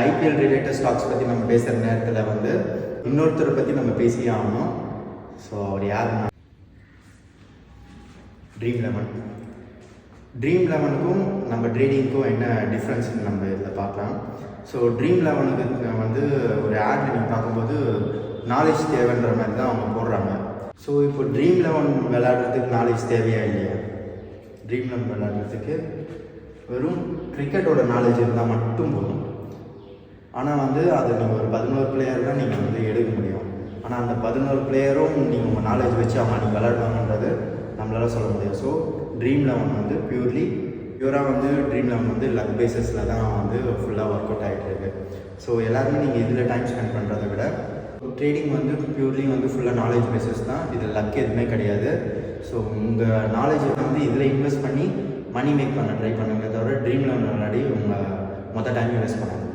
IPL related stocks பற்றி நம்ம பேசுகிற நேரத்தில் வந்து இன்னொருத்தரை பற்றி நம்ம பேசியே ஆகணும். ஸோ அவர் யாருன்னா ட்ரீம் லெவனுக்கும் நம்ம ட்ரேடிங்க்கும் என்ன டிஃப்ரென்ஸ்னு நம்ம இதில் பார்க்கலாம். ஸோ ட்ரீம் லெவனுக்கு வந்து ஒரு ஆட் நீங்கள் பார்க்கும்போது நாலேஜ் தேவைன்ற மாதிரி தான் அவங்க போடுறாங்க. ஸோ இப்போ ட்ரீம் லெவன் விளையாடுறதுக்கு நாலேஜ் தேவையா இல்லையா? ட்ரீம் லெவன் விளையாடுறதுக்கு வெறும் கிரிக்கெட்டோட நாலேஜ் இருந்தால் மட்டும் போதும். ஆனால் வந்து அது நீங்கள் ஒரு 11 பிளேயர் தான் நீங்கள் வந்து எடுக்க முடியும். ஆனால் அந்த 11 பிளேயரும் நீங்கள் உங்கள் நாலேஜ் வச்சு அவங்க நீங்கள் விளையாடுவாங்கன்றது நம்மளால சொல்ல முடியும். ஸோ ட்ரீம் லெவன் வந்து பியூராக வந்து ட்ரீம் லெவன் வந்து லக் பேஸஸில் தான் வந்து ஃபுல்லாக ஒர்க் அவுட் ஆகிட்டு இருக்கு. ஸோ எல்லாருமே நீங்கள் இதில் டைம் ஸ்பெண்ட் பண்ணுறதை விட ட்ரேடிங் வந்து பியூர்லி வந்து ஃபுல்லாக நாலேஜ் பேஸஸ் தான். இதில் லக் எதுவுமே கிடையாது. ஸோ உங்கள் நாலேஜை வந்து இதில் இன்வெஸ்ட் பண்ணி மணி மேக் பண்ண ட்ரை பண்ணுங்க தவிர ட்ரீம் லெவன் விளையாடி உங்கள் மொத்த டைம் இன்வெஸ்ட் பண்ணுங்கள்.